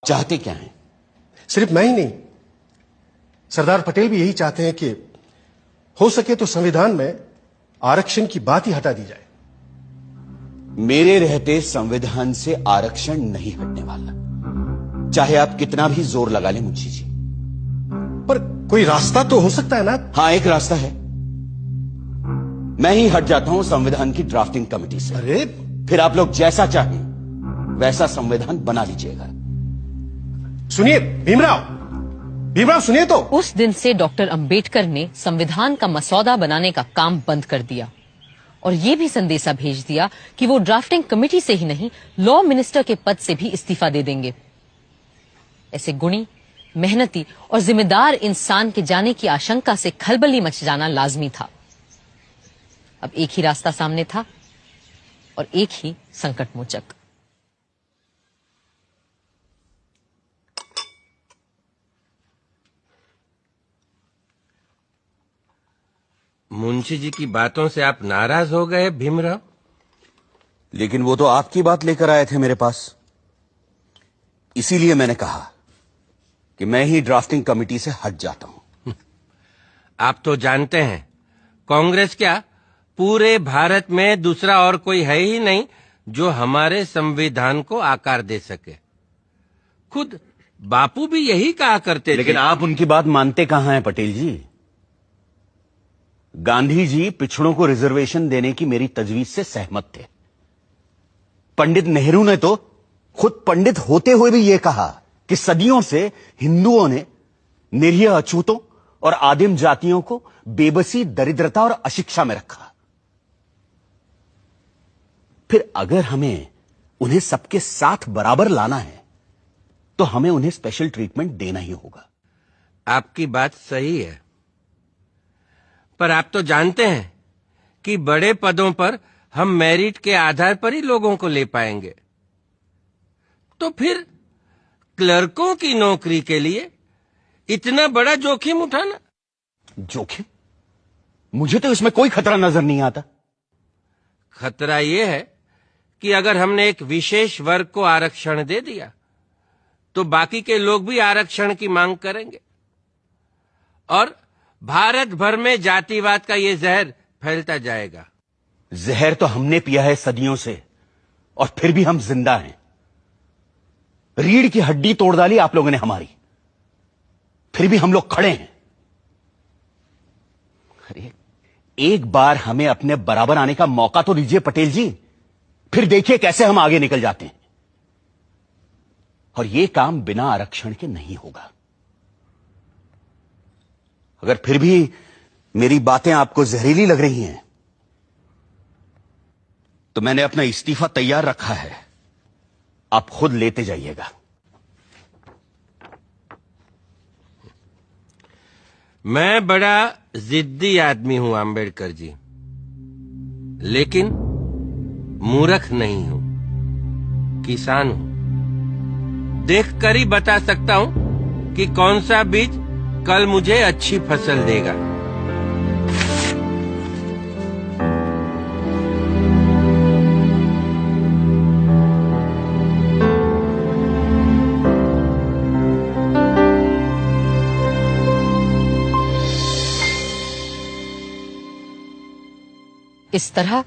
चाहते क्या हैं? सिर्फ मैं ही नहीं, सरदार पटेल भी यही चाहते हैं कि हो सके तो संविधान में आरक्षण की बात ही हटा दी जाए। मेरे रहते संविधान से आरक्षण नहीं हटने वाला, चाहे आप कितना भी जोर लगा लें मुंशी जी। पर कोई रास्ता तो हो सकता है ना? हां, एक रास्ता है। मैं ही हट जाता हूं संविधान की ड्राफ्टिंग कमेटी से। अरे फिर आप लोग जैसा चाहें वैसा संविधान बना लीजिएगा। सुनिए भीमराव, सुनिए तो। उस दिन से डॉक्टर अंबेडकर ने संविधान का मसौदा बनाने का काम बंद कर दिया और ये भी संदेशा भेज दिया कि वो ड्राफ्टिंग कमेटी से ही नहीं, लॉ मिनिस्टर के पद से भी इस्तीफा दे देंगे। ऐसे गुणी, मेहनती और जिम्मेदार इंसान के जाने की आशंका से खलबली मच जाना लाजमी था। अब एक ही रास्ता सामने था और एक ही संकटमोचक। मुंशी जी की बातों से आप नाराज हो गए भीमराव? लेकिन वो तो आपकी बात लेकर आए थे मेरे पास, इसीलिए मैंने कहा कि मैं ही ड्राफ्टिंग कमेटी से हट जाता हूं। आप तो जानते हैं, कांग्रेस क्या पूरे भारत में दूसरा और कोई है ही नहीं जो हमारे संविधान को आकार दे सके। खुद बापू भी यही कहा करते थे। लेकिन आप उनकी बात मानते कहां हैं पटेल जी? गांधी जी पिछड़ों को रिजर्वेशन देने की मेरी तजवीज से सहमत थे। पंडित नेहरू ने तो खुद पंडित होते हुए भी यह कहा कि सदियों से हिंदुओं ने निरीह अछूतों और आदिम जातियों को बेबसी, दरिद्रता और अशिक्षा में रखा। फिर अगर हमें उन्हें सबके साथ बराबर लाना है तो हमें उन्हें स्पेशल ट्रीटमेंट देना ही होगा। आपकी बात सही है, पर आप तो जानते हैं कि बड़े पदों पर हम मेरिट के आधार पर ही लोगों को ले पाएंगे। तो फिर क्लर्कों की नौकरी के लिए इतना बड़ा जोखिम उठाना? जोखिम? मुझे तो इसमें कोई खतरा नजर नहीं आता। खतरा यह है कि अगर हमने एक विशेष वर्ग को आरक्षण दे दिया तो बाकी के लोग भी आरक्षण की मांग करेंगे और भारत भर में जातिवाद का ये जहर फैलता जाएगा। जहर तो हमने पिया है सदियों से और फिर भी हम जिंदा हैं। रीढ़ की हड्डी तोड़ डाली आप लोगों ने हमारी, फिर भी हम लोग खड़े हैं। अरे एक बार हमें अपने बराबर आने का मौका तो दीजिए पटेल जी, फिर देखिए कैसे हम आगे निकल जाते हैं। और यह काम बिना आरक्षण के नहीं होगा। अगर फिर भी मेरी बातें आपको जहरीली लग रही हैं तो मैंने अपना इस्तीफा तैयार रखा है, आप खुद लेते जाइएगा। मैं बड़ा जिद्दी आदमी हूं अंबेडकर जी, लेकिन मूर्ख नहीं हूं, किसान हूं। देखकर ही बता सकता हूं कि कौन सा बीज कल मुझे अच्छी फसल देगा। इस तरह